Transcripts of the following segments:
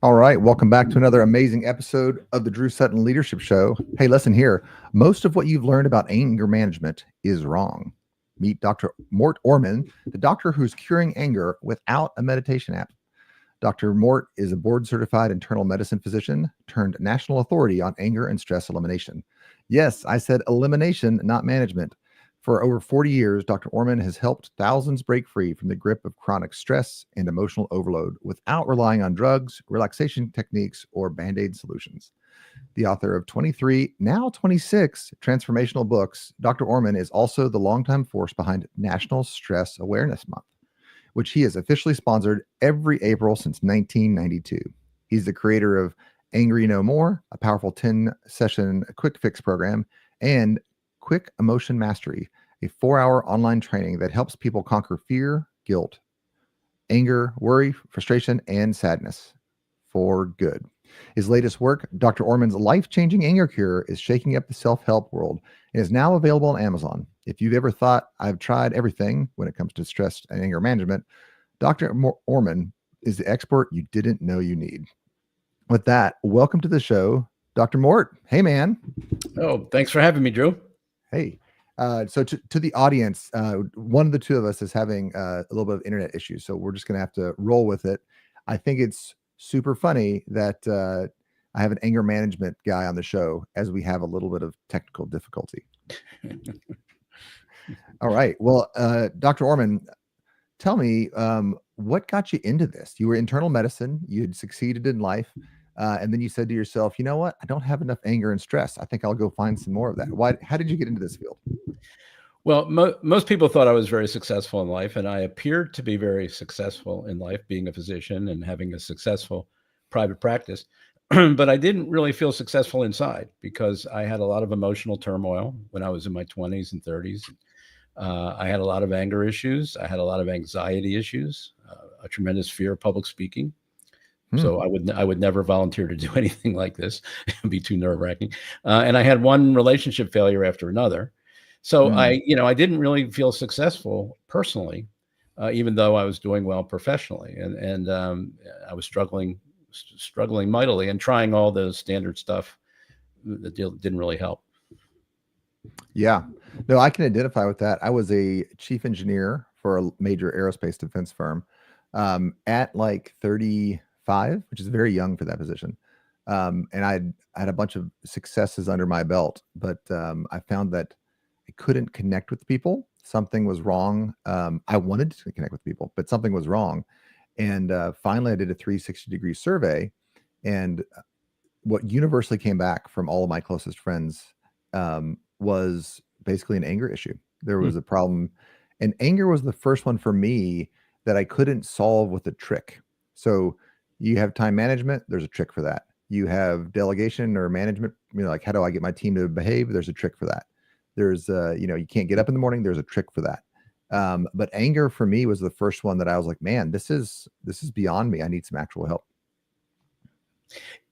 All right, welcome back to another amazing episode of the Drew Sutton Leadership Show. Hey, listen here. Most of what you've learned about anger management is wrong. Meet Dr. Mort Orman, the doctor who's curing anger without a meditation app. Dr. Mort is a board-certified internal medicine physician turned national authority on anger and stress elimination. Yes, I said elimination, not management. For over 40 years, Dr. Orman has helped thousands break free from the grip of chronic stress and emotional overload without relying on drugs, relaxation techniques, or Band-Aid solutions. The author of 23, now 26 transformational books, Dr. Orman is also the longtime force behind National Stress Awareness Month, which he has officially sponsored every April since 1992. He's the creator of Angry No More, a powerful 10-session quick fix program, and Quick Emotion Mastery, a 4-hour online training that helps people conquer fear, guilt, anger, worry, frustration, and sadness for good. His latest work, Dr. Orman's Life-Changing Anger Cure, is shaking up the self-help world and is now available on Amazon. If you've ever thought, I've tried everything when it comes to stress and anger management, Dr. Orman is the expert you didn't know you need. With that, welcome to the show, Dr. Mort. Hey, man. Oh, thanks for having me, Drew. Hey. So to the audience, one of the two of us is having a little bit of internet issues, so we're just going to have to roll with it. I think it's super funny that I have an anger management guy on the show as we have a little bit of technical difficulty. All right. Well, Dr. Orman, tell me, what got you into this? You were internal medicine, you had succeeded in life, and then you said to yourself, you know what? I don't have enough anger and stress. I think I'll go find some more of that. How did you get into this field? Well, most people thought I was very successful in life, and I appeared to be very successful in life, being a physician and having a successful private practice. But I didn't really feel successful inside because I had a lot of emotional turmoil when I was in my 20s and 30s. I had a lot of anger issues. I had a lot of anxiety issues, a tremendous fear of public speaking. So I would never volunteer to do anything like this. It'd be too nerve-wracking. And I had one relationship failure after another. So I didn't really feel successful personally, even though I was doing well professionally. And I was struggling mightily and trying all the standard stuff that didn't really help. Yeah, no, I can identify with that. I was a chief engineer for a major aerospace defense firm at like 35, which is very young for that position. And I had a bunch of successes under my belt, but I found that I couldn't connect with people. Something was wrong. I wanted to connect with people, but something was wrong. And finally, I did a 360-degree survey, and what universally came back from all of my closest friends was basically an anger issue. There was a problem, and anger was the first one for me that I couldn't solve with a trick. So you have time management, there's a trick for that. You have delegation or management, like how do I get my team to behave? There's a trick for that. There's you can't get up in the morning, there's a trick for that. But anger for me was the first one that I was like, man, this is beyond me. I need some actual help.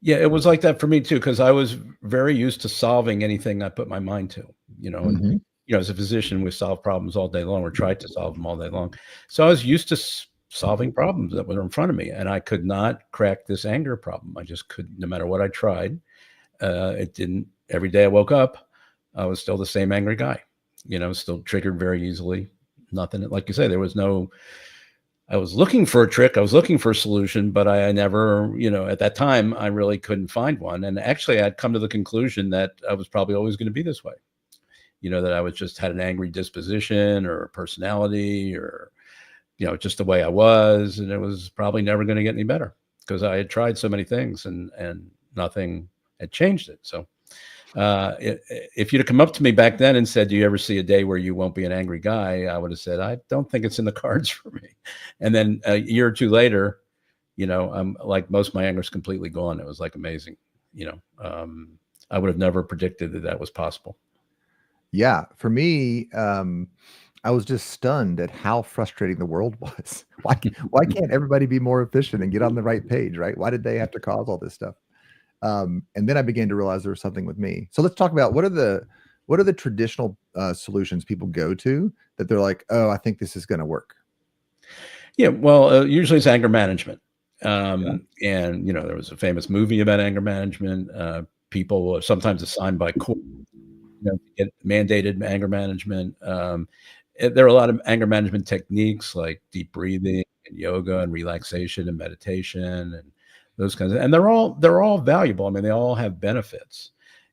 Yeah, it was like that for me too, because I was very used to solving anything I put my mind to, and, as a physician, we solve problems all day long, or tried to solve them all day long. So I was used to solving problems that were in front of me, and I could not crack this anger problem. I just couldn't, no matter what I tried. It didn't. Every day I woke up, I was still the same angry guy, still triggered very easily. Nothing, like you say, there was no, I was looking for a trick. I was looking for a solution, but I never, at that time, I really couldn't find one. And actually, I'd come to the conclusion that I was probably always going to be this way. That I was just had an angry disposition or personality or, just the way I was. And it was probably never going to get any better because I had tried so many things and nothing had changed it. So if you'd have come up to me back then and said, do you ever see a day where you won't be an angry guy? I would have said, I don't think it's in the cards for me. And then a year or two later, I'm like, most of my anger is completely gone. It was like amazing. I would have never predicted that was possible. Yeah. For me, I was just stunned at how frustrating the world was. Why can't everybody be more efficient and get on the right page, right? Why did they have to cause all this stuff? And then I began to realize there was something with me. So let's talk about what are the traditional solutions people go to that they're like, oh, I think this is going to work. Yeah, well, usually it's anger management. And, there was a famous movie about anger management. People were sometimes assigned by court, to get mandated anger management. There are a lot of anger management techniques like deep breathing and yoga and relaxation and meditation and those kinds of, and they're all valuable. I mean, they all have benefits.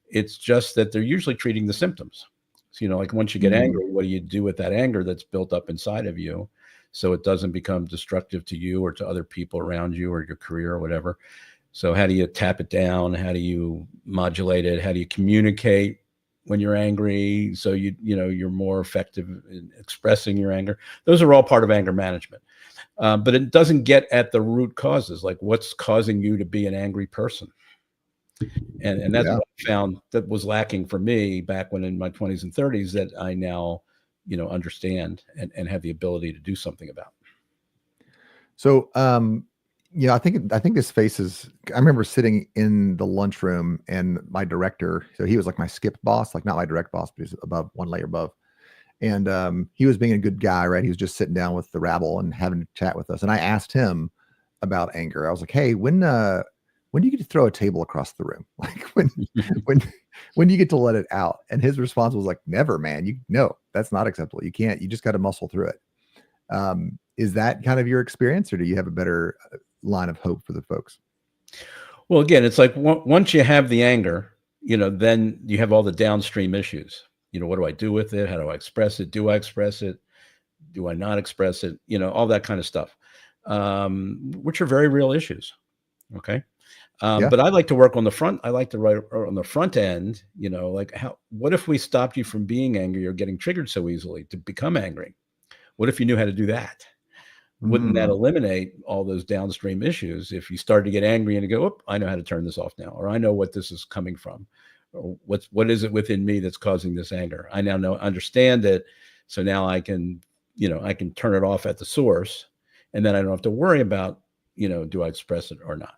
It's just that they're usually treating the symptoms. So, like once you get angry, what do you do with that anger that's built up inside of you so it doesn't become destructive to you or to other people around you or your career or whatever? So how do you tap it down? How do you modulate it? How do you communicate when you're angry so you're more effective in expressing your anger? Those are all part of anger management. But it doesn't get at the root causes, like what's causing you to be an angry person. And that's what I found that was lacking for me back when in my 20s and 30s that I now, understand and have the ability to do something about. So, I think this faces, I remember sitting in the lunchroom and my director, so he was like my skip boss, like not my direct boss, but he's above, one layer above. And he was being a good guy, right? He was just sitting down with the rabble and having a chat with us. And I asked him about anger. I was like, hey, when do you get to throw a table across the room? Like when do you get to let it out? And his response was like, never, man. No, that's not acceptable. You can't, you just got to muscle through it. Is that kind of your experience, or do you have a better line of hope for the folks? Well, again, it's like once you have the anger, then you have all the downstream issues. What do I do with it? How do I express it? Do I express it? Do I not express it? All that kind of stuff, which are very real issues. Okay. But I like to work on the front. I like to write on the front end, like what if we stopped you from being angry or getting triggered so easily to become angry? What if you knew how to do that? Wouldn't that eliminate all those downstream issues if you started to get angry and to go, I know how to turn this off now, or I know what this is coming from, or what is it within me that's causing this anger? I now understand it. So now I can turn it off at the source, and then I don't have to worry about, do I express it or not?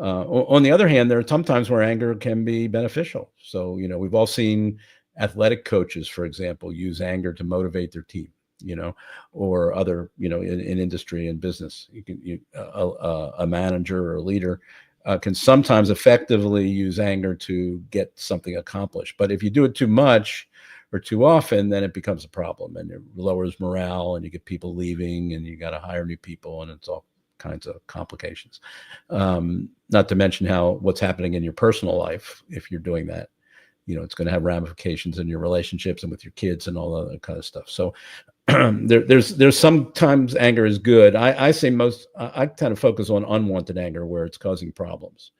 On the other hand, there are some times where anger can be beneficial. So, we've all seen athletic coaches, for example, use anger to motivate their team, or other, in industry and business. A manager or a leader can sometimes effectively use anger to get something accomplished. But if you do it too much or too often, then it becomes a problem, and it lowers morale, and you get people leaving, and you got to hire new people, and it's all kinds of complications. Not to mention what's happening in your personal life if you're doing that. It's going to have ramifications in your relationships and with your kids and all that kind of stuff. So there's sometimes anger is good. I say I kind of focus on unwanted anger where it's causing problems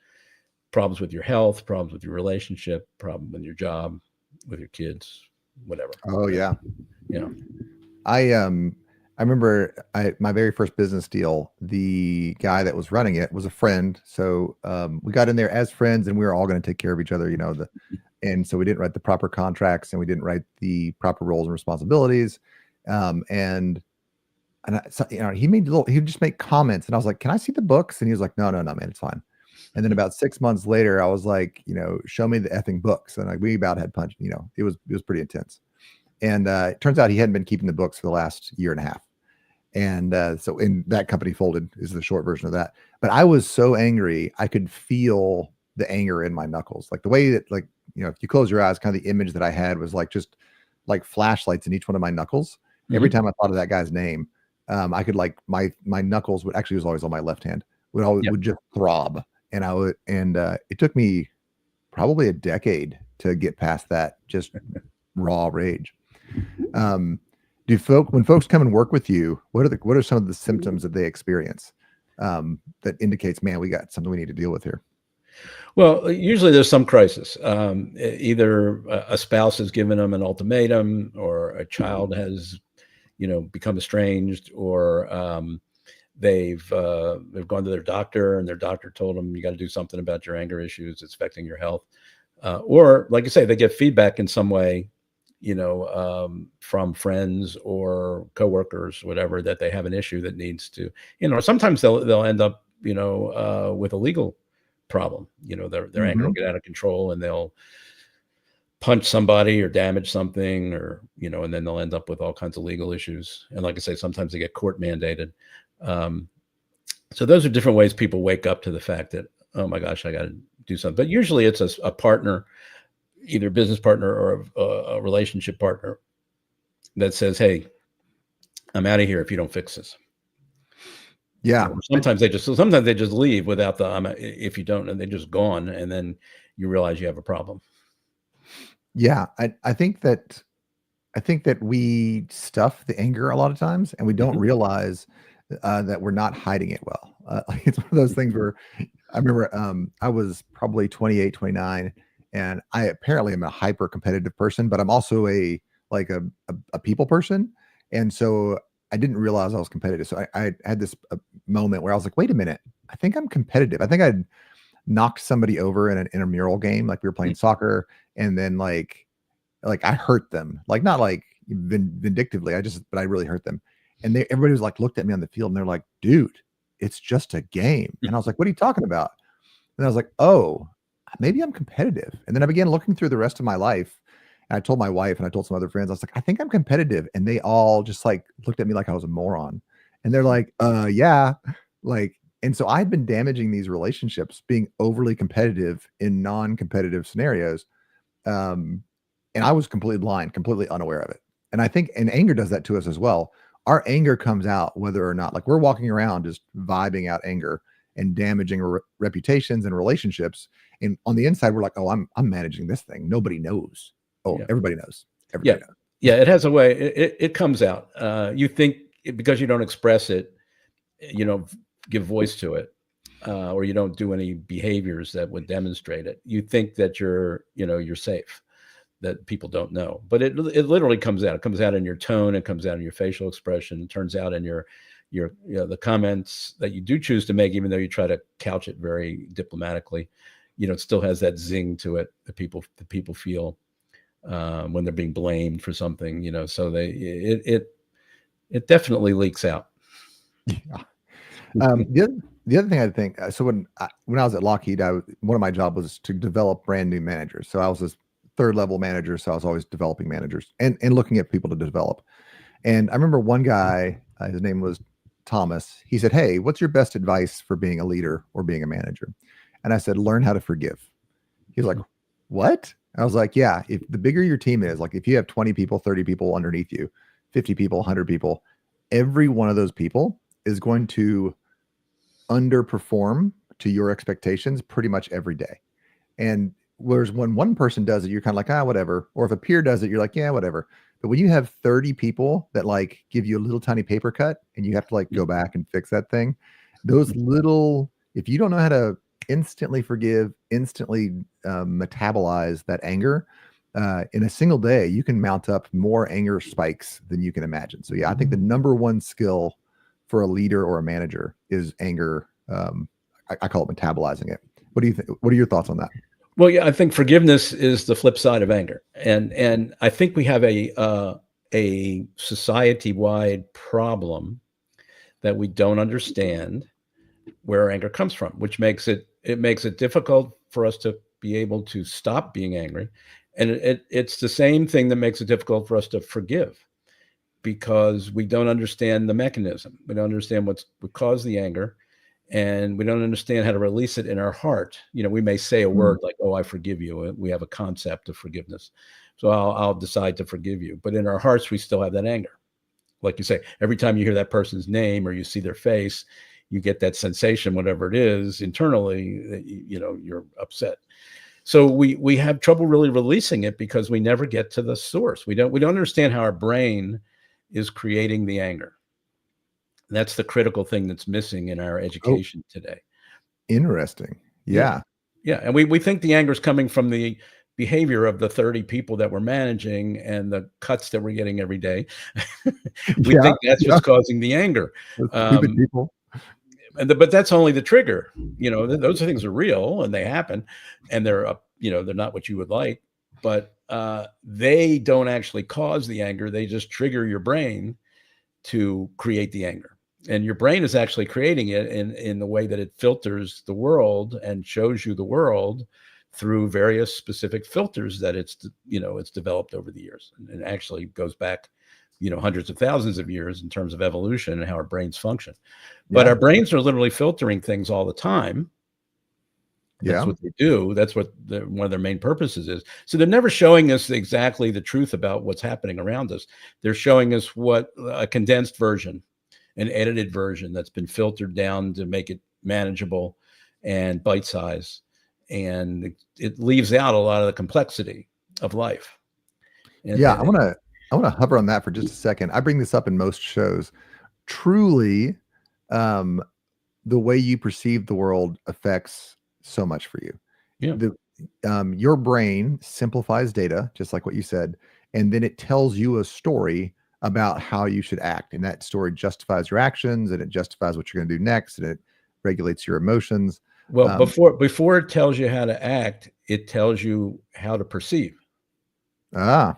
with your health, problems with your relationship, problem with your job, with your kids, whatever. Oh yeah. I remember my very first business deal, the guy that was running it was a friend. So we got in there as friends, and we were all going to take care of each other, and so we didn't write the proper contracts, and we didn't write the proper roles and responsibilities. He'd just make comments, and I was like, can I see the books? And he was like, no, man, it's fine. And then about 6 months later, I was like, show me the effing books. And we about had punched, it was pretty intense. And it turns out he hadn't been keeping the books for the last year and a half. And so that company folded is the short version of that. But I was so angry, I could feel the anger in my knuckles. Like the way that, like, if you close your eyes, kind of the image that I had was like just like flashlights in each one of my knuckles. Every time I thought of that guy's name, I could like my knuckles would actually, it was always on my left hand, would just throb. And it took me probably a decade to get past that just raw rage. When folks come and work with you, what are some of the symptoms that they experience that indicates, man, we got something we need to deal with here? Well, usually there's some crisis. Either a spouse has given them an ultimatum, or a child has, become estranged, or they've gone to their doctor, and their doctor told them, you got to do something about your anger issues. It's affecting your health. Or like you say, they get feedback in some way, from friends or coworkers, whatever, that they have an issue that needs to, sometimes they'll end up, with a legal problem. Their anger will get out of control, and they'll punch somebody or damage something, or, and then they'll end up with all kinds of legal issues. And like I say, sometimes they get court mandated. So those are different ways people wake up to the fact that, oh my gosh, I got to do something. But usually it's a partner, either a business partner or a relationship partner, that says, hey, I'm out of here if you don't fix this. Yeah. Sometimes they just leave without the if you don't, and they're just gone, and then you realize you have a problem. Yeah, I think that we stuff the anger a lot of times, and we don't realize that we're not hiding it well. It's one of those things where I remember I was probably 28, 29, and I apparently am a hyper competitive person, but I'm also a people person, and so I didn't realize I was competitive. So I had this moment where I was like, wait a minute, I think I'm competitive. I think I'd knocked somebody over in an intramural game, like we were playing soccer, and then like I hurt them, like not like vindictively. But I really hurt them, and everybody was like looked at me on the field, and they're like, "Dude, it's just a game." And I was like, "What are you talking about?" And I was like, "Oh, maybe I'm competitive." And then I began looking through the rest of my life, and I told my wife and I told some other friends, I was like, "I think I'm competitive," and they all just like looked at me like I was a moron, and they're like, yeah," like. And so I'd been damaging these relationships, being overly competitive in non-competitive scenarios. Um, and I was completely blind, completely unaware of it. And I think, and anger does that to us as well. Our anger comes out whether or not, like we're walking around just vibing out anger and damaging reputations and relationships. And on the inside, we're like, oh, I'm managing this thing. Nobody knows. Oh, yeah. Everybody knows. Everybody knows. Yeah, it has a way. It comes out. You think because you don't express it, you don't give voice to it, or you don't do any behaviors that would demonstrate it. You think that you're safe, that people don't know, but it literally comes out. It comes out in your tone. It comes out in your facial expression. It turns out in your the comments that you do choose to make, even though you try to couch it very diplomatically. It still has that zing to it that people feel when they're being blamed for something. So it definitely leaks out. Yeah. The other thing I think, so when I was at Lockheed, one of my jobs was to develop brand new managers. So I was this third level manager. So I was always developing managers and looking at people to develop. And I remember one guy, his name was Thomas. He said, "Hey, what's your best advice for being a leader or being a manager?" And I said, "Learn how to forgive." He was like, "What?" I was like, "Yeah, if the bigger your team is, like if you have 20 people, 30 people underneath you, 50 people, 100 people, every one of those people is going to underperform to your expectations pretty much every day. And whereas when one person does it, you're kind of like, whatever. Or if a peer does it, you're like, yeah, whatever. But when you have 30 people that like give you a little tiny paper cut and you have to like go back and fix that thing, those little, if you don't know how to instantly forgive, instantly metabolize that anger, in a single day, you can mount up more anger spikes than you can imagine. So yeah, I think the number one skill for a leader or a manager is anger. I call it metabolizing it. What do you think? What are your thoughts on that? Well, yeah, I think forgiveness is the flip side of anger, and I think we have a society-wide problem that we don't understand where anger comes from, which makes it difficult for us to be able to stop being angry, and it's the same thing that makes it difficult for us to forgive, because we don't understand the mechanism. We don't understand what caused the anger, and we don't understand how to release it in our heart. We may say a word like, "Oh, I forgive you." We have a concept of forgiveness. So I'll decide to forgive you. But in our hearts, we still have that anger. Like you say, every time you hear that person's name or you see their face, you get that sensation, whatever it is, internally, that you're upset. So we have trouble really releasing it because we never get to the source. We don't understand how our brain is creating the anger. That's the critical thing that's missing in our education today. Interesting. Yeah. Yeah. And we think the anger is coming from the behavior of the 30 people that we're managing and the cuts that we're getting every day. We think that's what's causing the anger. Stupid people. But that's only the trigger. Those things are real and they happen, and they're they're not what you would like, but they don't actually cause the anger. They just trigger your brain to create the anger. And your brain is actually creating it in the way that it filters the world and shows you the world through various specific filters that it's developed over the years, and actually goes back hundreds of thousands of years in terms of evolution and how our brains function. But our brains are literally filtering things all the time. That's what they do. That's what one of their main purposes is. So they're never showing us exactly the truth about what's happening around us. They're showing us what a condensed version, an edited version that's been filtered down to make it manageable and bite-sized. And it leaves out a lot of the complexity of life. I want to hover on that for just a second. I bring this up in most shows. Truly, the way you perceive the world affects so much for you. Your brain simplifies data, just like what you said, and then it tells you a story about how you should act, and that story justifies your actions, and it justifies what you're going to do next, and it regulates your emotions. Well, before it tells you how to act, it tells you how to perceive. Open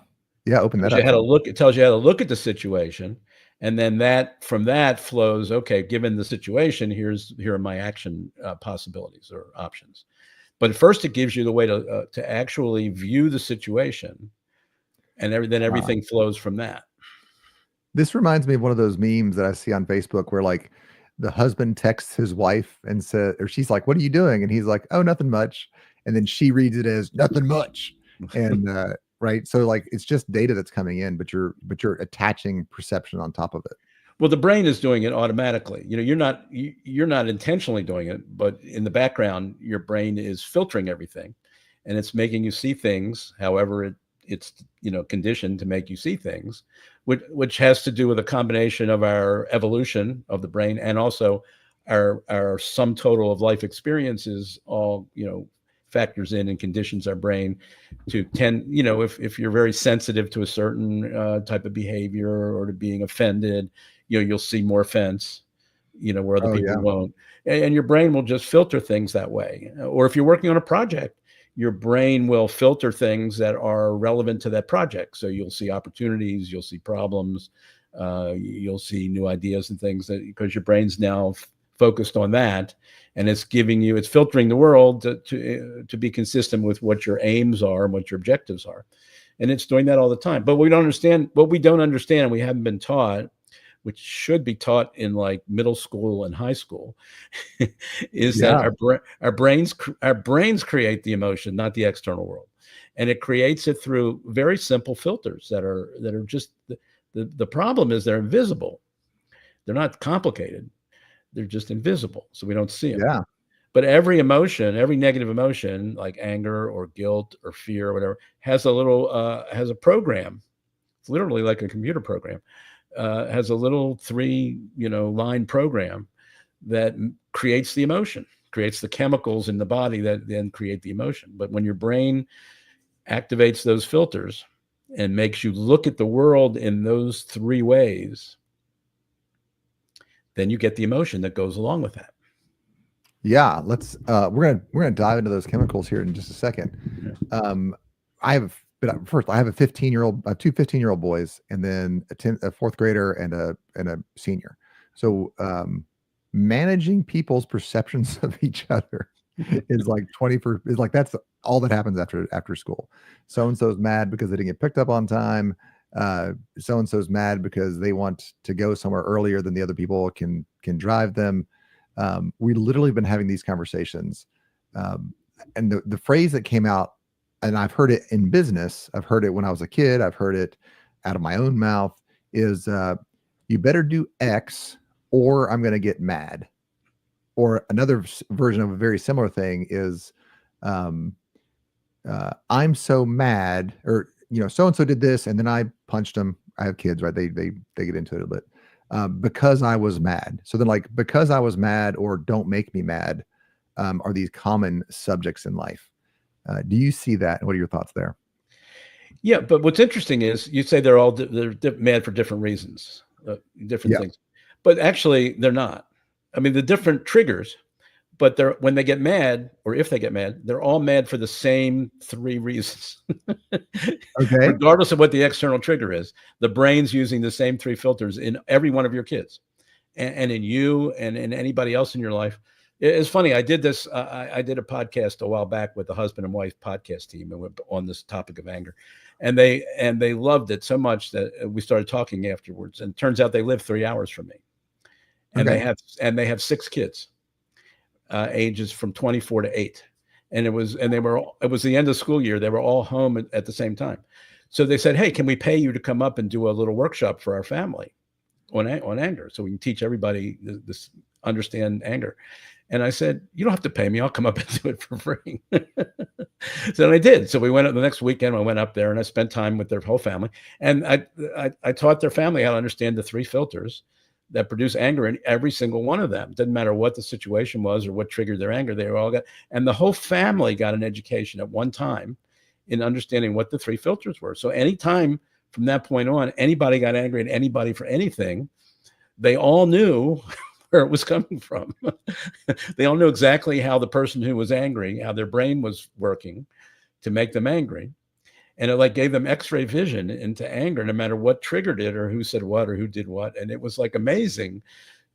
that up. It tells you how to look at the situation, and then from that flows, okay, given the situation, here are my action possibilities or options. But first, it gives you the way to actually view the situation, and then everything flows from that. This reminds me of one of those memes that I see on Facebook where like the husband texts his wife and says, or she's like, "What are you doing?" And he's like, "Oh, nothing much." And then she reads it as nothing much. And right. So like, it's just data that's coming in, but you're attaching perception on top of it. Well, the brain is doing it automatically. You're not intentionally doing it, but in the background, your brain is filtering everything, and it's making you see things. However, it's conditioned to make you see things, which has to do with a combination of our evolution of the brain and also our sum total of life experiences. All factors in and conditions our brain to tend. If you're very sensitive to a certain type of behavior or to being offended, you'll see more offense, where other people won't. And your brain will just filter things that way. Or if you're working on a project, your brain will filter things that are relevant to that project. So you'll see opportunities, you'll see problems, you'll see new ideas and things because your brain's now focused on that, and it's filtering the world to be consistent with what your aims are and what your objectives are. And it's doing that all the time. But what we don't understand, and we haven't been taught, which should be taught in like middle school and high school, is that our brains create the emotion, not the external world. And it creates it through very simple filters that are just the problem is they're invisible. They're not complicated. They're just invisible. So we don't see them. Yeah. But every emotion, every negative emotion like anger or guilt or fear or whatever has a program. It's literally like a computer program. Has a little 3-line program that creates the emotion, creates the chemicals in the body that then create the emotion. But when your brain activates those filters and makes you look at the world in those 3 ways, then you get the emotion that goes along with that. Yeah, let's we're gonna dive into those chemicals here in just a second. I have a 15-year-old, 2 15-year-old boys, and then a 4th grader and a senior. So managing people's perceptions of each other is like that's all that happens after school. So and so's mad because they didn't get picked up on time. So and so's mad because they want to go somewhere earlier than the other people can drive them. We literally been having these conversations, and the phrase that came out, and I've heard it in business, I've heard it when I was a kid, I've heard it out of my own mouth, is you better do X or I'm going to get mad. Or another version of a very similar thing is I'm so mad, or so-and-so did this and then I punched them. I have kids, right? They get into it a bit. Because I was mad. So then like, because I was mad or don't make me mad are these common subjects in life. Do you see that? What are your thoughts there? Yeah, but what's interesting is you say they're mad for different reasons, different things, but actually they're not. I mean, the different triggers, but when they get mad, or if they get mad, they're all mad for the same 3 reasons. Okay. Regardless of what the external trigger is, the brain's using the same 3 filters in every one of your kids, and in you, and in anybody else in your life. It's funny. I did this. I did a podcast a while back with the husband and wife podcast team, and went on this topic of anger, and they loved it so much that we started talking afterwards. And it turns out they live 3 hours from me, and Okay. they have 6 kids, ages from 24 to 8, and it was the end of school year. They were all home at the same time, so they said, "Hey, can we pay you to come up and do a little workshop for our family on anger, so we can teach everybody this understand anger?" And I said, "You don't have to pay me. I'll come up and do it for free." So I did. So we went up the next weekend. I went up there and I spent time with their whole family. And I taught their family how to understand the 3 filters that produce anger in every single one of them. Didn't matter what the situation was or what triggered their anger. They were all got, and the whole family got an education at one time in understanding what the 3 filters were. So anytime from that point on, anybody got angry at anybody for anything, they all knew where it was coming from. They all knew exactly how the person who was angry, how their brain was working to make them angry. And it like gave them x-ray vision into anger, no matter what triggered it or who said what or who did what. And it was like amazing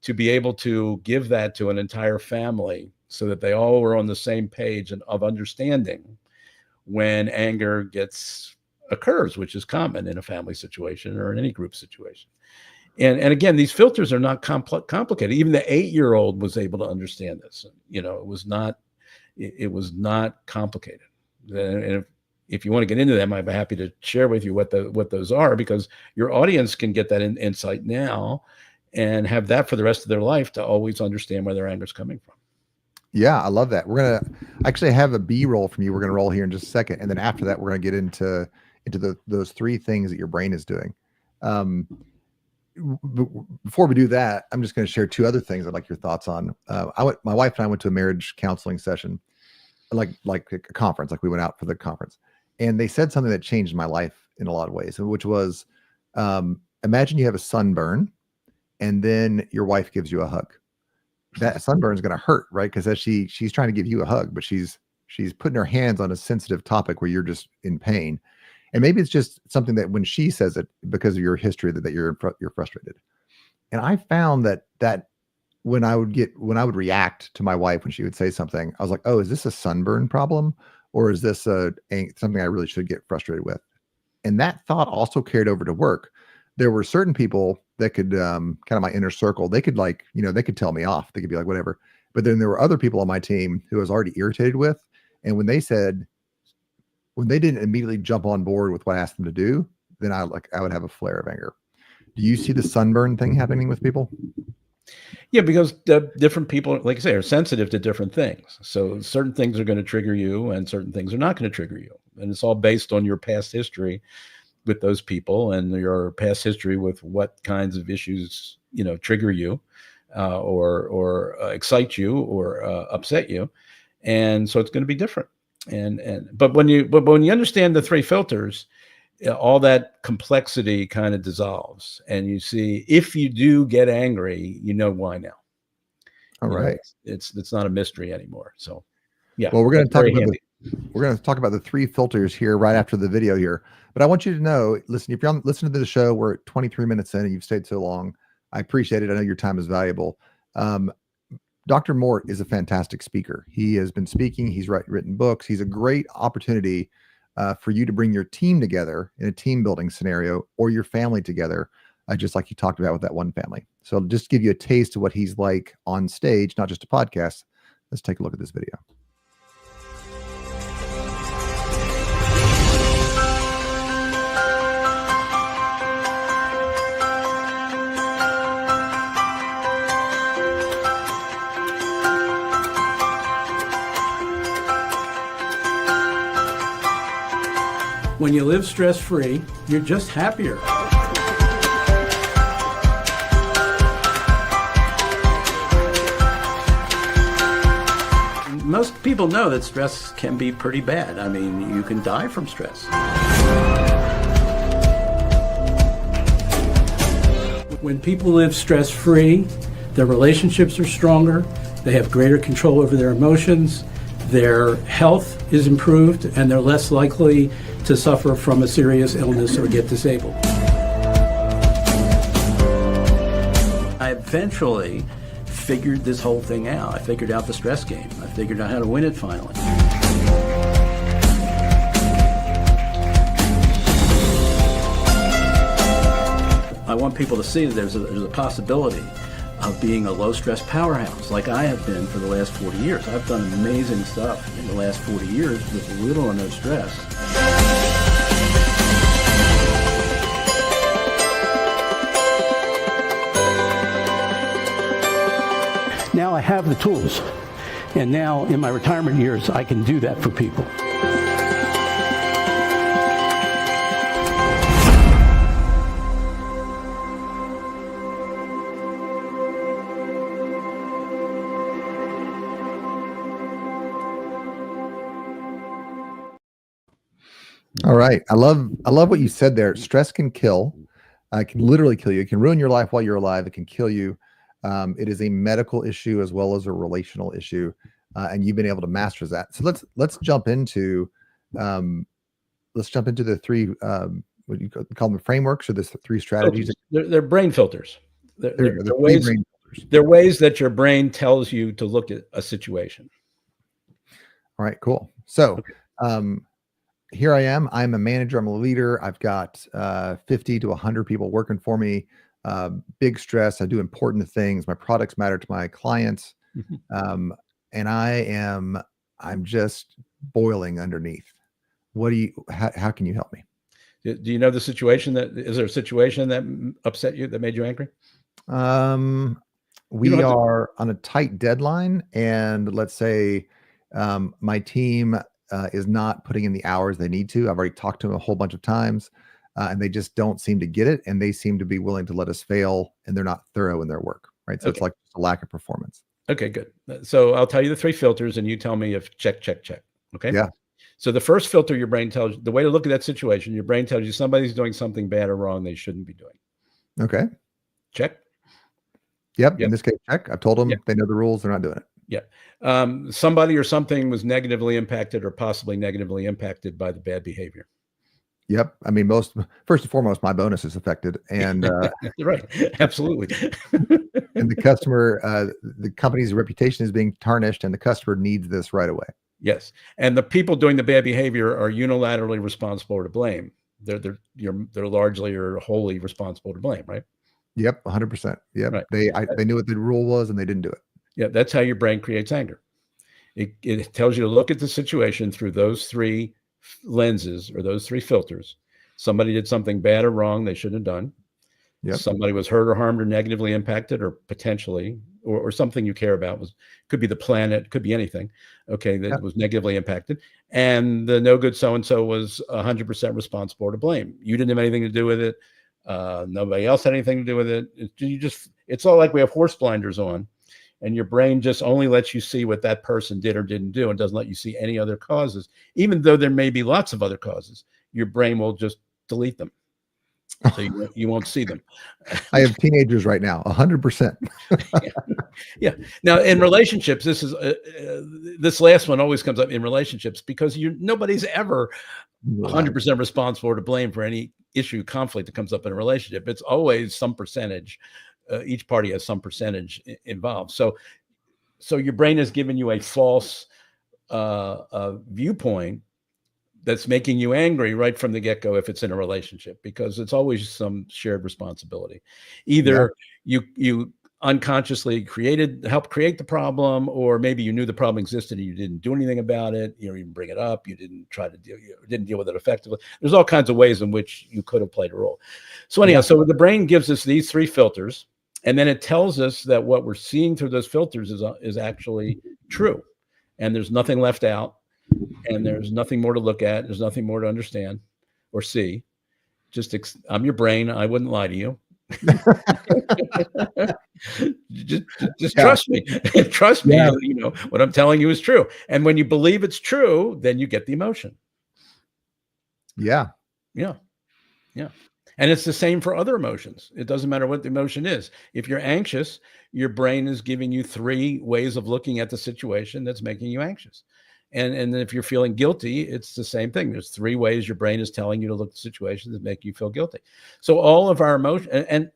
to be able to give that to an entire family so that they all were on the same page and of understanding when anger occurs, which is common in a family situation or in any group situation. And again, these filters are not complicated. Even the 8-year-old was able to understand this. You know, it was not complicated. And if you want to get into them, I'd be happy to share with you what those are, because your audience can get that insight now and have that for the rest of their life to always understand where their anger is coming from. Yeah, I love that. We're going to actually have a B-roll from you. We're going to roll here in just a second. And then after that, we're going to get into those 3 things that your brain is doing. Before we do that, I'm just going to share 2 other things I'd like your thoughts on. My wife and I went to a marriage counseling session, like a conference, like we went out for the conference, and they said something that changed my life in a lot of ways, which was, imagine you have a sunburn and then your wife gives you a hug. That sunburn is going to hurt, right? Because she's trying to give you a hug, but she's putting her hands on a sensitive topic where you're just in pain. And maybe it's just something that when she says it, because of your history, that you're frustrated. And I found that when I would react to my wife when she would say something, I was like, oh, is this a sunburn problem, or is this something I really should get frustrated with? And that thought also carried over to work. There were certain people that could kind of my inner circle. They could they could tell me off. They could be like, whatever. But then there were other people on my team who I was already irritated with. And when they didn't immediately jump on board with what I asked them to do, then I would have a flare of anger. Do you see the sunburn thing happening with people? Yeah, because the different people, like I say, are sensitive to different things. So certain things are going to trigger you and certain things are not going to trigger you. And it's all based on your past history with those people and your past history with what kinds of issues, trigger you or excite you or upset you. And so it's going to be different. But when you understand the 3 filters, all that complexity kind of dissolves, and you see, if you do get angry, you know why now. All right. It's not a mystery anymore. So yeah. Well, we're going to talk about the 3 filters here right after the video here. But I want you to know, listen, if you're listening to the show, we're at 23 minutes in and you've stayed so long. I appreciate it. I know your time is valuable. Dr. Mort is a fantastic speaker. He has been speaking. He's written books. He's a great opportunity for you to bring your team together in a team building scenario, or your family together, just like you talked about with that one family. So just to give you a taste of what he's like on stage, not just a podcast, let's take a look at this video. When you live stress-free, you're just happier. Most people know that stress can be pretty bad. I mean, you can die from stress. When people live stress-free, their relationships are stronger, they have greater control over their emotions, their health is improved, and they're less likely to suffer from a serious illness or get disabled. I eventually figured this whole thing out. I figured out the stress game. I figured out how to win it finally. I want people to see that there's a possibility of being a low-stress powerhouse like I have been for the last 40 years. I've done amazing stuff in the last 40 years with little or no stress. Now I have the tools, and now in my retirement years, I can do that for people. All right. I love what you said there. Stress can kill. It can literally kill you. It can ruin your life while you're alive. It can kill you. It is a medical issue as well as a relational issue. And you've been able to master that. So let's jump into the three what you call them, frameworks, or the three strategies. They're brain filters. They're ways that your brain tells you to look at a situation. All right, cool. So here I am. I'm a manager. I'm a leader. I've got 50 to 100 people working for me. Big stress. I do important things. My products matter to my clients. And I'm just boiling underneath. How can you help me? Do you know the situation is there a situation that upset you, that made you angry? We are on a tight deadline, and let's say my team is not putting in the hours they need to. I've already talked to them a whole bunch of times, and they just don't seem to get it. And they seem to be willing to let us fail, and they're not thorough in their work. Right. So It's like a lack of performance. Okay, good. So I'll tell you the three filters, and you tell me if check. Okay. Yeah. So the first filter, your brain tells you, the way to look at that situation, your brain tells you somebody's doing something bad or wrong they shouldn't be doing. Okay. Check. Yep. In this case, check. I've told them they know the rules. They're not doing it. Yeah. Somebody or something was negatively impacted or possibly negatively impacted by the bad behavior. Yep. I mean, first and foremost, my bonus is affected, and right. Absolutely. and the company's reputation is being tarnished, and the customer needs this right away. Yes. And the people doing the bad behavior are unilaterally responsible or to blame. They're largely or wholly responsible to blame, right? Yep. 100%. Yep. Right. They knew what the rule was and they didn't do it. Yeah. That's how your brain creates anger. It tells you to look at the situation through those three lenses or those three filters. Somebody did something bad or wrong they shouldn't have done. Yep. Somebody was hurt or harmed or negatively impacted, or potentially, or something you care about could be the planet, could be anything. Okay, that was negatively impacted, and the no good so-and-so was 100% responsible or to blame. You didn't have anything to do with it. Nobody else had anything to do with it. It's all like we have horse blinders on, and your brain just only lets you see what that person did or didn't do, and doesn't let you see any other causes, even though there may be lots of other causes. Your brain will just delete them. So you won't see them. I have teenagers right now, 100%. Yeah. Now in relationships, this last one always comes up in relationships, because nobody's ever 100% responsible or to blame for any issue, conflict that comes up in a relationship. It's always some percentage. Each party has some percentage involved. So your brain has given you a false viewpoint that's making you angry right from the get-go if it's in a relationship, because it's always some shared responsibility. Either you unconsciously helped create the problem, or maybe you knew the problem existed and you didn't do anything about it. You didn't bring it up. You didn't try to didn't deal with it effectively. There's all kinds of ways in which you could have played a role. So anyhow, so the brain gives us these three filters, and then it tells us that what we're seeing through those filters is actually true, and there's nothing left out. And there's nothing more to look at. There's nothing more to understand or see. I'm your brain. I wouldn't lie to you. just trust me. Trust me. Yeah. You know what I'm telling you is true. And when you believe it's true, then you get the emotion. Yeah. And it's the same for other emotions. It doesn't matter what the emotion is. If you're anxious, your brain is giving you three ways of looking at the situation that's making you anxious. And then if you're feeling guilty, it's the same thing. There's three ways your brain is telling you to look at situations that make you feel guilty. So all of our emotion, and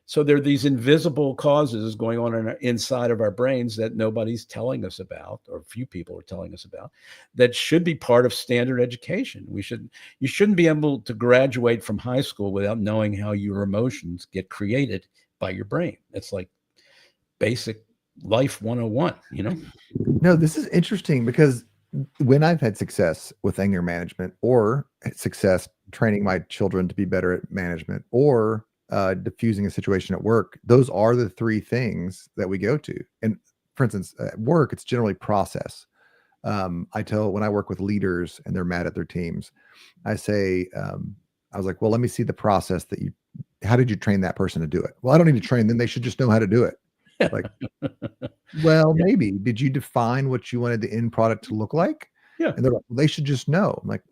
So there are these invisible causes going on inside of our brains that nobody's telling us about, or few people are telling us about, that should be part of standard education. You shouldn't be able to graduate from high school without knowing how your emotions get created by your brain. It's like basic life 101, you know? No, this is interesting because when I've had success with anger management, or success training my children to be better at management, or diffusing a situation at work, those are the three things that we go to. And for instance, at work, it's generally process. When I work with leaders and they're mad at their teams, I say, I was like, well, let me see the process how did you train that person to do it? Well, I don't need to train them. They should just know how to do it. Like, well, Yeah. maybe. Did you define what you wanted the end product to look like? Yeah. And they're like, well, they should just know. I'm like,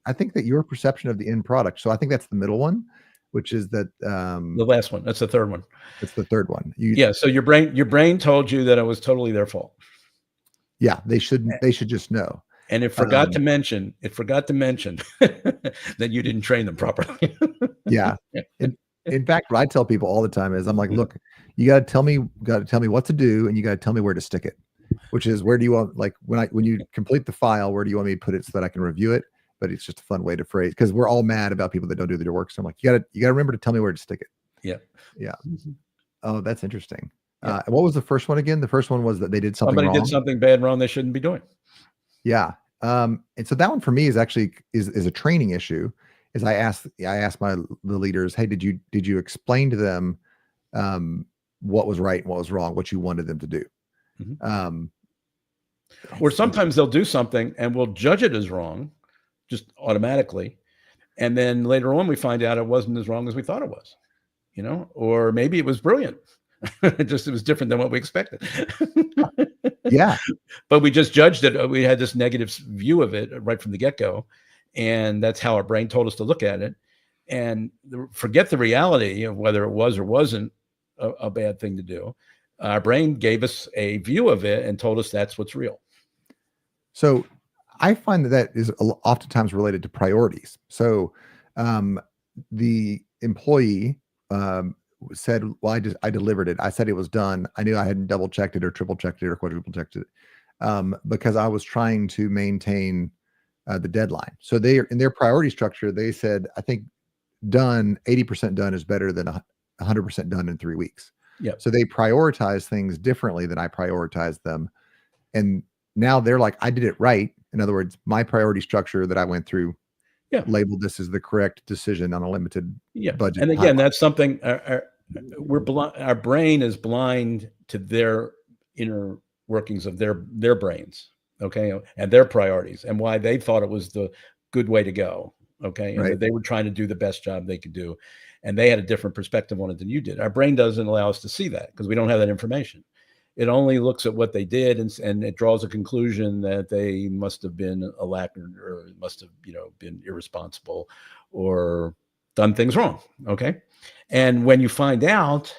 I think that your perception of the end product. So I think that's the middle one, which is that The last one. That's the third one. it's the third one. Yeah. So your brain told you that it was totally their fault. Yeah, they should just know. And it forgot to mention that you didn't train them properly. Yeah. In fact, what I tell people all the time is I'm like, look, you got to tell me what to do, and you got to tell me where to stick it, which is, where do you want, like, when you complete the file, where do you want me to put it so that I can review it? But it's just a fun way to phrase, because we're all mad about people that don't do their work. So I'm like, you got to remember to tell me where to stick it. Yeah. Yeah. Oh, that's interesting. Yeah. What was the first one again? The first one was that they did something wrong. Did something bad, wrong they shouldn't be doing. Yeah. And so that one for me is actually is a training issue. Is I asked the leaders, hey, did you explain to them what was right and what was wrong, what you wanted them to do? Mm-hmm. Or sometimes they'll do something and we'll judge it as wrong, just automatically, and then later on we find out it wasn't as wrong as we thought it was, you know, or maybe it was brilliant. It was different than what we expected. Yeah. But we just judged it. We had this negative view of it right from the get-go. And that's how our brain told us to look at it. And forget the reality of whether it was or wasn't a bad thing to do. Our brain gave us a view of it and told us that's what's real. So I find that is oftentimes related to priorities. So the employee said, well, I delivered it. I said it was done. I knew I hadn't double checked it or triple checked it or quadruple checked it because I was trying to maintain the deadline. So in their priority structure, they said, I think 80% done is better than 100% done in 3 weeks. Yeah. So they prioritize things differently than I prioritize them. And now they're like, I did it right. In other words, my priority structure that I went through labeled this as the correct decision on a limited budget. And again, that's something our brain is blind to their inner workings of their brains. Okay. And their priorities and why they thought it was the good way to go. Okay. And that they were trying to do the best job they could do. And they had a different perspective on it than you did. Our brain doesn't allow us to see that because we don't have that information. It only looks at what they did and it draws a conclusion that they must have been a lackard or must have, been irresponsible or done things wrong. Okay. And when you find out,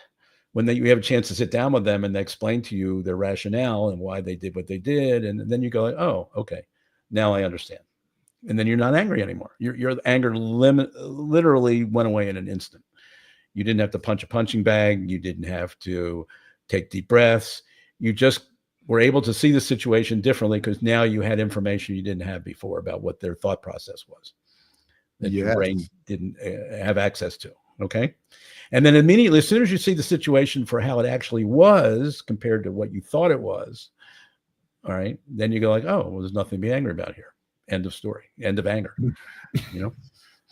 you have a chance to sit down with them and they explain to you their rationale and why they did what they did. And then you go, oh, okay, now I understand. And then you're not angry anymore. Your anger literally went away in an instant. You didn't have to punch a punching bag. You didn't have to take deep breaths. You just were able to see the situation differently because now you had information you didn't have before about what their thought process was that your brain didn't have access to. Okay. And then immediately, as soon as you see the situation for how it actually was compared to what you thought it was, all right, then you go like, oh, well, there's nothing to be angry about here. End of story. End of anger.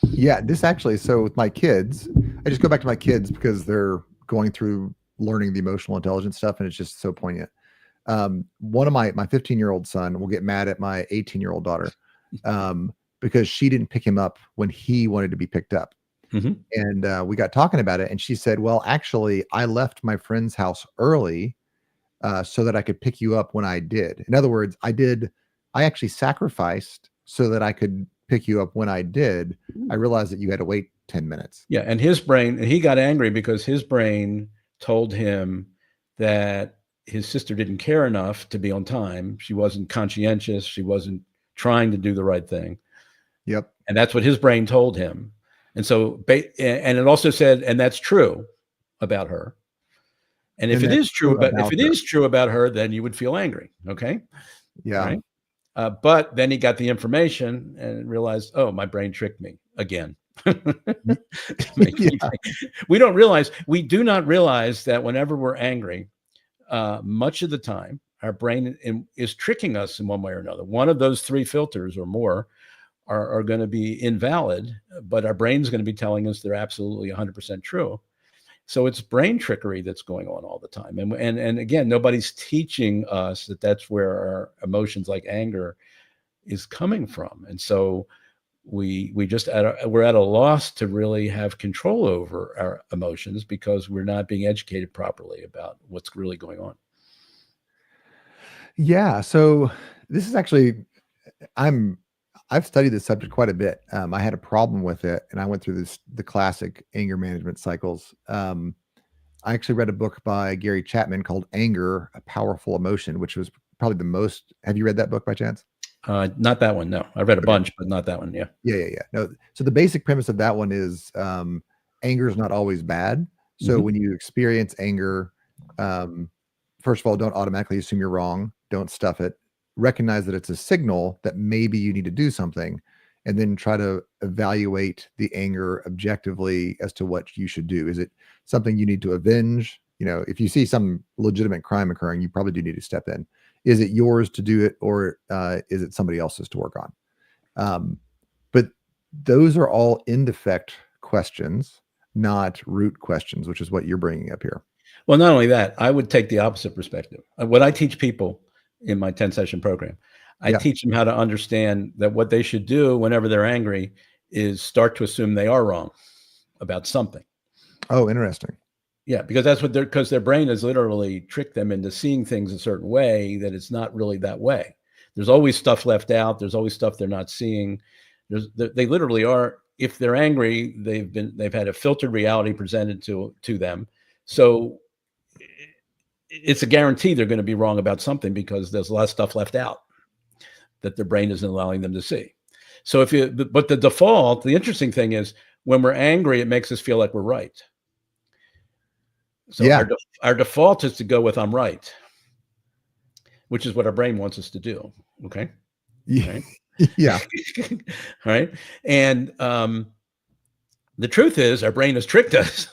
Yeah, this actually, so with my kids, I just go back to my kids because they're going through learning the emotional intelligence stuff and it's just so poignant. One of my 15-year-old son will get mad at my 18-year-old daughter because she didn't pick him up when he wanted to be picked up. Mm-hmm. And we got talking about it and she said, well, actually, I left my friend's house early so that I could pick you up when I did. In other words, I actually sacrificed so that I could pick you up when I did. I realized that you had to wait 10 minutes. Yeah. And he got angry because his brain told him that his sister didn't care enough to be on time. She wasn't conscientious. She wasn't trying to do the right thing. Yep. And that's what his brain told him. And so, and it also said, and that's true about her. And if it is true about her, then you would feel angry. Okay. Yeah. Right. But then he got the information and realized, oh, my brain tricked me again. We do not realize that whenever we're angry, much of the time, our brain is tricking us in one way or another. One of those three filters or more are going to be invalid, but our brain's going to be telling us they're absolutely 100% true. So it's brain trickery that's going on all the time. And again, nobody's teaching us that that's where our emotions like anger is coming from. And so we're at a loss to really have control over our emotions because we're not being educated properly about what's really going on. Yeah. So this is actually, I've studied this subject quite a bit. I had a problem with it, and I went through the classic anger management cycles. I actually read a book by Gary Chapman called Anger, A Powerful Emotion, which was probably the most. Have you read that book by chance? Not that one. No, I read a bunch, but not that one. Yeah. Yeah. No. So the basic premise of that one is anger is not always bad. So when you experience anger, first of all, don't automatically assume you're wrong. Don't stuff it. Recognize that it's a signal that maybe you need to do something, and then try to evaluate the anger objectively as to what you should do. Is it something you need to avenge? If you see some legitimate crime occurring, you probably do need to step in. Is it yours to do it, or is it somebody else's to work on? But those are all in defect questions, not root questions, which is what you're bringing up here. Well, not only that, I would take the opposite perspective. What I teach people in my 10-session program, I teach them how to understand that what they should do whenever they're angry is start to assume they are wrong about something. Oh, interesting. Yeah, because that's what because their brain has literally tricked them into seeing things a certain way that it's not really that way. There's always stuff left out. There's always stuff they're not seeing. They literally are. If they're angry, they've had a filtered reality presented to them. So it's a guarantee they're going to be wrong about something because there's a lot of stuff left out that their brain isn't allowing them to see. So but the default, the interesting thing is when we're angry, it makes us feel like we're right. So our default is to go with I'm right, which is what our brain wants us to do. Okay. Yeah. Right? Yeah. Right. And the truth is our brain has tricked us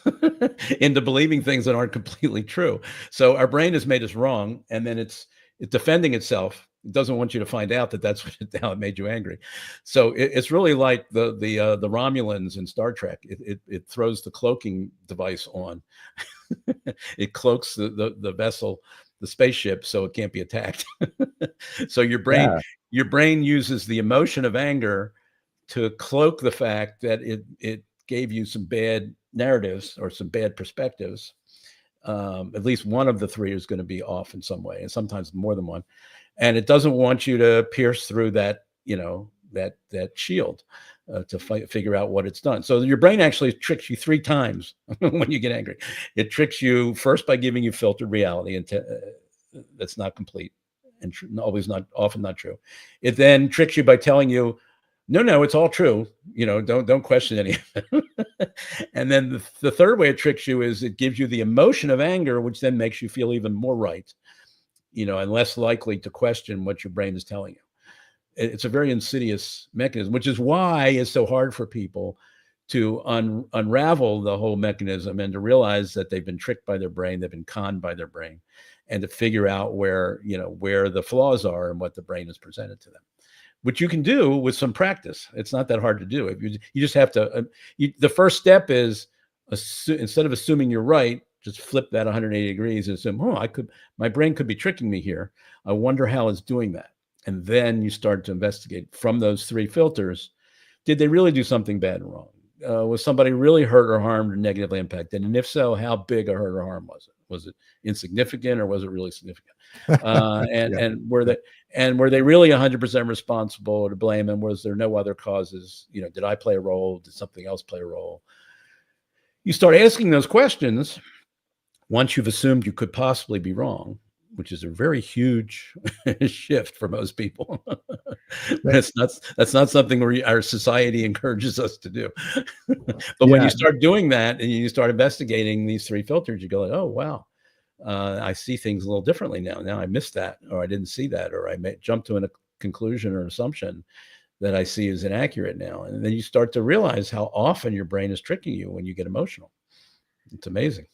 into believing things that aren't completely true. So our brain has made us wrong, and then it's defending itself. It doesn't want you to find out that that's how it made you angry. So it's really like the Romulans in Star Trek. It throws the cloaking device on. It cloaks the vessel, the spaceship, so it can't be attacked. So your brain uses the emotion of anger to cloak the fact that it gave you some bad narratives or some bad perspectives. At least one of the three is going to be off in some way, and sometimes more than one. And it doesn't want you to pierce through that, that shield to figure out what it's done. So your brain actually tricks you 3 times when you get angry. It tricks you first by giving you filtered reality, and that's not complete and often not true. It then tricks you by telling you, no, it's all true. Don't question any of it. And then the third way it tricks you is it gives you the emotion of anger, which then makes you feel even more right, and less likely to question what your brain is telling you. It's a very insidious mechanism, which is why it's so hard for people to unravel the whole mechanism and to realize that they've been tricked by their brain, they've been conned by their brain, and to figure out where the flaws are and what the brain has presented to them. Which you can do with some practice. It's not that hard to do. You just have to. The first step is instead of assuming you're right, just flip that 180 degrees and assume, my brain could be tricking me here. I wonder how it's doing that. And then you start to investigate from those 3 filters. Did they really do something bad and wrong? Was somebody really hurt or harmed or negatively impacted? And if so, how big a hurt or harm was it? Was it insignificant or was it really significant? And were they really 100% responsible to blame? And was there no other causes? Did I play a role? Did something else play a role? You start asking those questions. Once you've assumed you could possibly be wrong, which is a very huge shift for most people. That's not something our society encourages us to do. But when you start doing that and you start investigating these 3 filters, you go like, oh, wow, I see things a little differently now. Now I missed that, or I didn't see that, or I may jump to a conclusion or assumption that I see is inaccurate now. And then you start to realize how often your brain is tricking you when you get emotional. It's amazing.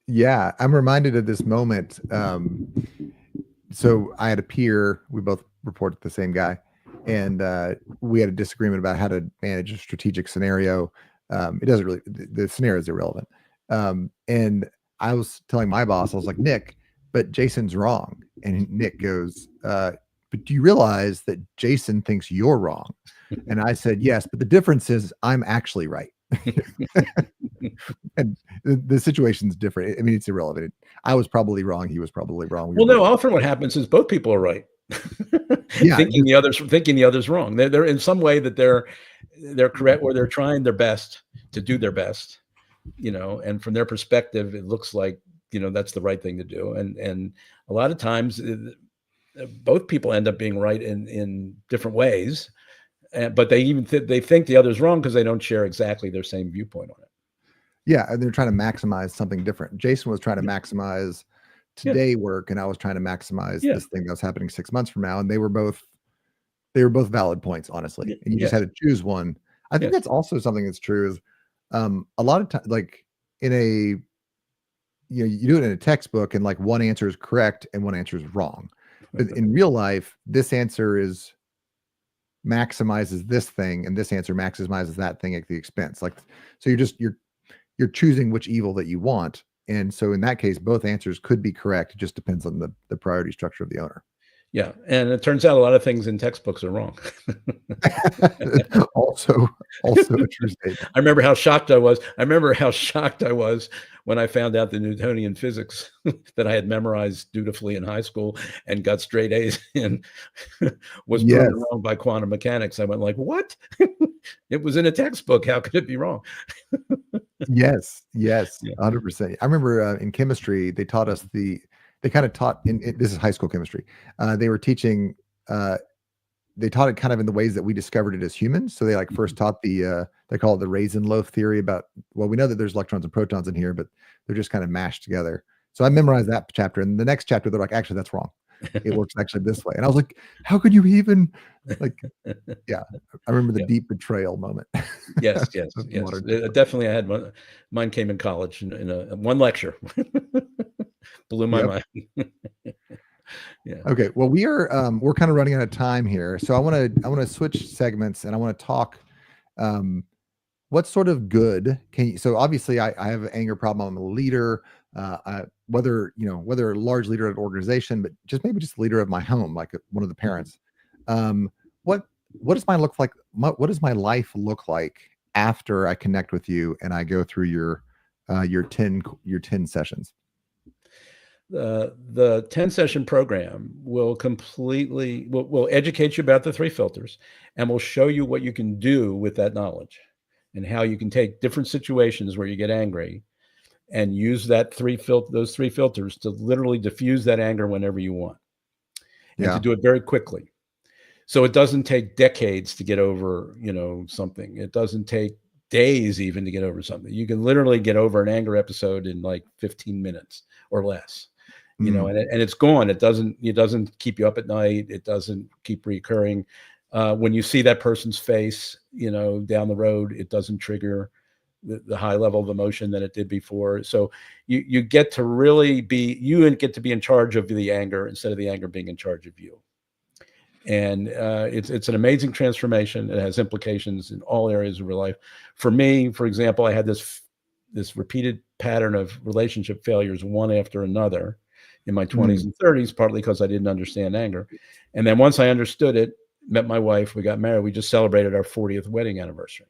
Yeah, I'm reminded of this moment. So I had a peer, we both reported the same guy, and we had a disagreement about how to manage a strategic scenario. It doesn't really, the scenario is irrelevant. And I was telling my boss, I was like, Nick, but Jason's wrong. And Nick goes, but do you realize that Jason thinks you're wrong? And I said, yes, but the difference is I'm actually right. And the situation's different. I mean, it's irrelevant. I was probably wrong. He was probably wrong. Well, no, often what happens is both people are right. Yeah, thinking the other's wrong. They're in some way that they're correct, or they're trying their best to do their best, and from their perspective, it looks like, that's the right thing to do. And a lot of times both people end up being right in different ways. But they even they think the other's wrong because they don't share exactly their same viewpoint on it. Yeah, and they're trying to maximize something different. Jason was trying to maximize today work, and I was trying to maximize this thing that was happening 6 months from now. And they were both valid points, honestly. And you just had to choose one. I think that's also something that's true is a lot of times, like in a, you do it in a textbook, and like one answer is correct and one answer is wrong. But in real life, this answer maximizes this thing, and this answer maximizes that thing at the expense. Like, so you're choosing which evil that you want. And so in that case, both answers could be correct. It just depends on the priority structure of the owner. Yeah. And it turns out a lot of things in textbooks are wrong. also a true statement. I remember how shocked I was when I found out the Newtonian physics that I had memorized dutifully in high school and got straight A's in was proven wrong by quantum mechanics. I went like, what? It was in a textbook. How could it be wrong? Yes, 100%. I remember in chemistry, they taught us they kind of taught this is high school chemistry. They were teaching, they taught it kind of in the ways that we discovered it as humans. So they like first taught they call it the raisin loaf theory about, well, we know that there's electrons and protons in here, but they're just kind of mashed together. So I memorized that chapter, and the next chapter, they're like, actually, that's wrong. It works actually this way. And I was like, how could you even yeah, I remember the deep betrayal moment. Yes. Definitely. I had one. Mine came in college in one lecture. Blew my mind. Yeah. Okay. Well, we're kind of running out of time here. So I want to switch segments, and I want to talk, what sort of good can you, so obviously I have an anger problem. I'm a leader, whether a large leader at an organization, but maybe just leader of my home, like one of the parents. What does mine look like? What does my life look like after I connect with you and I go through your 10 sessions? The 10 session program will educate you about the 3 filters, and will show you what you can do with that knowledge, and how you can take different situations where you get angry and use those 3 filters to literally diffuse that anger whenever you want, and to do it very quickly. So it doesn't take decades to get over, something. It doesn't take days even to get over something. You can literally get over an anger episode in like 15 minutes or less. And it's gone. It doesn't keep you up at night. It doesn't keep recurring. When you see that person's face, down the road, it doesn't trigger the high level of emotion that it did before. So you get to really get to be in charge of the anger instead of the anger being in charge of you. And it's an amazing transformation. It has implications in all areas of your life. For me, for example, I had this repeated pattern of relationship failures, one after another, in my 20s and 30s, partly because I didn't understand anger. And then once I understood it, met my wife, we got married, we just celebrated our 40th wedding anniversary.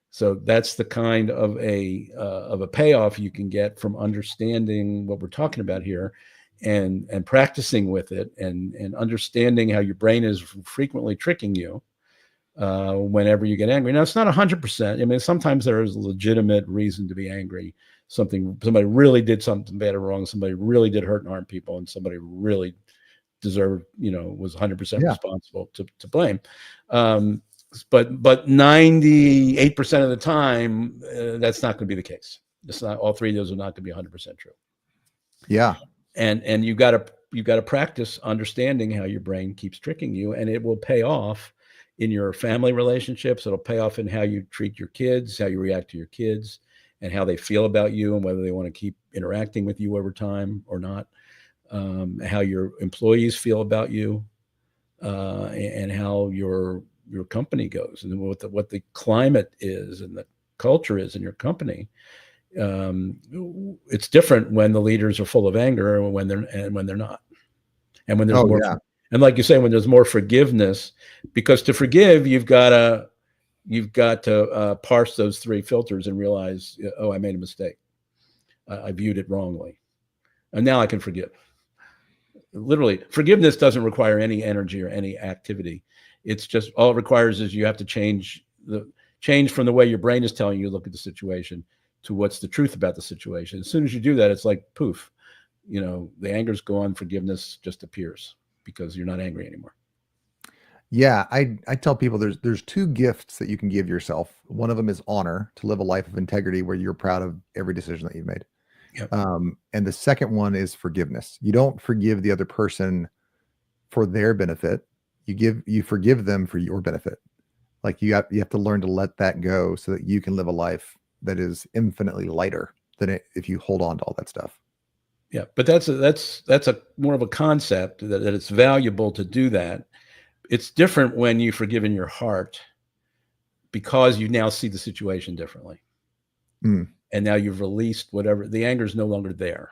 So that's the kind of a payoff you can get from understanding what we're talking about here, and practicing with it, and understanding how your brain is frequently tricking you whenever you get angry. Now, it's not 100%. I mean, sometimes there is a legitimate reason to be angry. somebody really did something bad or wrong, somebody really did hurt and harm people, and somebody really deserved, was 100% responsible to blame. But 98% of the time, that's not going to be the case. It's not, all three of those are not going to be 100% true. Yeah. And you got to practice understanding how your brain keeps tricking you, and it will pay off in your family relationships. It'll pay off in how you treat your kids, how you react to your kids, and how they feel about you, and whether they want to keep interacting with you over time or not. How your employees feel about you, and how your company goes, and what the climate is and the culture is in your company. It's different when the leaders are full of anger and when they're not, and when there's more. Yeah. And like you say, when there's more forgiveness, because to forgive, you've got to parse those three filters and realize, oh, I made a mistake. I viewed it wrongly, and now I can forgive. Literally, forgiveness doesn't require any energy or any activity. It's just, all it requires is you have to change from the way your brain is telling you to look at the situation to what's the truth about the situation. As soon as you do that, it's like poof, the anger's gone, forgiveness just appears because you're not angry anymore. Yeah, I tell people there's two gifts that you can give yourself. One of them is honor, to live a life of integrity where you're proud of every decision that you've made. Yep. And the second one is forgiveness. You don't forgive the other person for their benefit. You forgive them for your benefit. Like you have to learn to let that go so that you can live a life that is infinitely lighter than if you hold on to all that stuff. Yeah, but that's a more of a concept that it's valuable to do that. It's different when you forgive in your heart because you now see the situation differently. Mm. And now you've released whatever, the anger is no longer there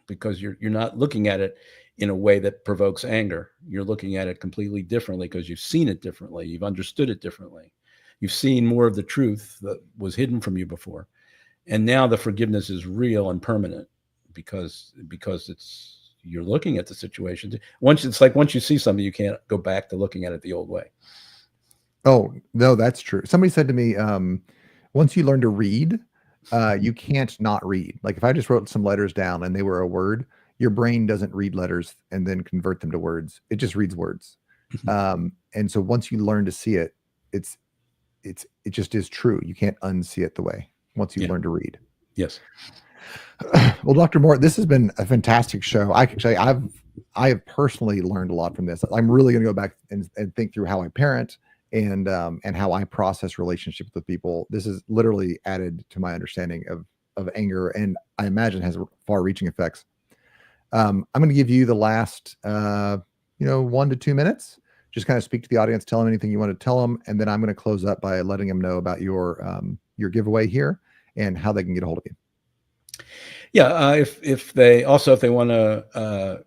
because you're not looking at it in a way that provokes anger. You're looking at it completely differently because you've seen it differently. You've understood it differently. You've seen more of the truth that was hidden from you before. And now the forgiveness is real and permanent because you're looking at the situation. Once you see something, you can't go back to looking at it the old way. Oh, no, that's true. Somebody said to me, once you learn to read, you can't not read. Like if I just wrote some letters down and they were a word, your brain doesn't read letters and then convert them to words. It just reads words. And so once you learn to see it, it just is true. You can't unsee it the way once you learn to read. Yes. Well, Dr. Mort, this has been a fantastic show. I can say I have personally learned a lot from this. I'm really going to go back and think through how I parent and how I process relationships with people. This has literally added to my understanding of anger, and I imagine has far-reaching effects. I'm going to give you the last 1 to 2 minutes. Just kind of speak to the audience, tell them anything you want to tell them, and then I'm going to close up by letting them know about your giveaway here and how they can get a hold of you. Yeah, if they want to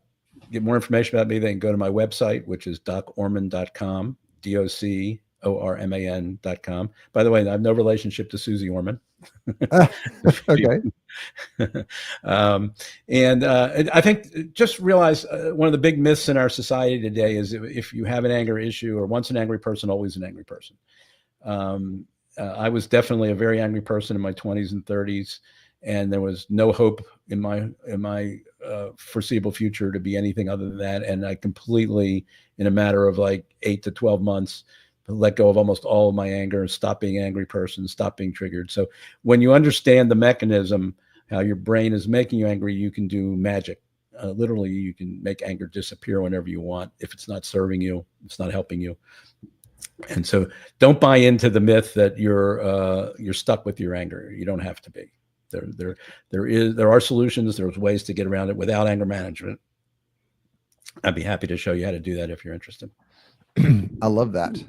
get more information about me, they can go to my website, which is docorman.com, DOCORMAN.com. By the way, I have no relationship to Susie Orman. Okay. And I think just realize one of the big myths in our society today is if you have an anger issue, or once an angry person, always an angry person. I was definitely a very angry person in my 20s and 30s, and there was no hope in my foreseeable future to be anything other than that. And I completely, in a matter of like 8 to 12 months, let go of almost all of my anger and stop being an angry person, stop being triggered. So when you understand the mechanism, how your brain is making you angry, you can do magic. Literally, you can make anger disappear whenever you want. If it's not serving you, it's not helping you. And so don't buy into the myth that you're stuck with your anger. You don't have to be. There are solutions. There's ways to get around it without anger management. I'd be happy to show you how to do that if you're interested. I love that.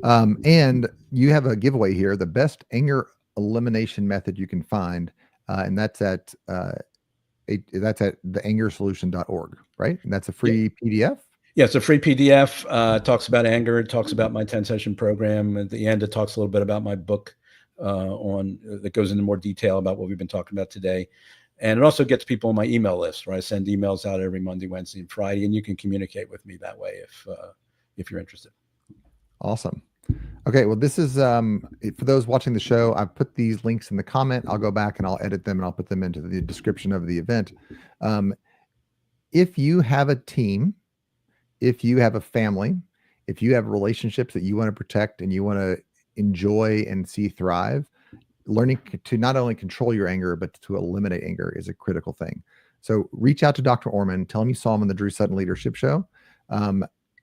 And you have a giveaway here, the best anger elimination method you can find. And that's at theangersolution.org, right? And that's a free PDF. Yeah, it's a free PDF. It talks about anger. It talks about my 10-session program. At the end, it talks a little bit about my book that goes into more detail about what we've been talking about today. And it also gets people on my email list, where I send emails out every Monday, Wednesday, and Friday, and you can communicate with me that way if you're interested. Awesome. Okay, well, this is for those watching the show. I've put these links in the comment. I'll go back and I'll edit them and I'll put them into the description of the event. If you have a team, if you have a family, if you have relationships that you want to protect and you want to enjoy and see thrive, learning to not only control your anger, but to eliminate anger is a critical thing. So reach out to Dr. Orman, tell him you saw him on the Drew Sutton Leadership Show.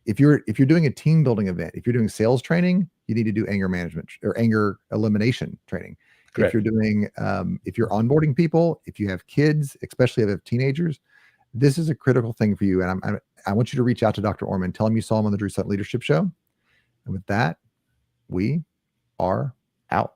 If you're doing a team building event, if you're doing sales training, you need to do anger management or anger elimination training. Correct. If you're doing, if you're onboarding people, if you have kids, especially if you have teenagers, this is a critical thing for you. And I want you to reach out to Dr. Orman, tell him you saw him on the Drew Sutton Leadership Show. And with that, we are out.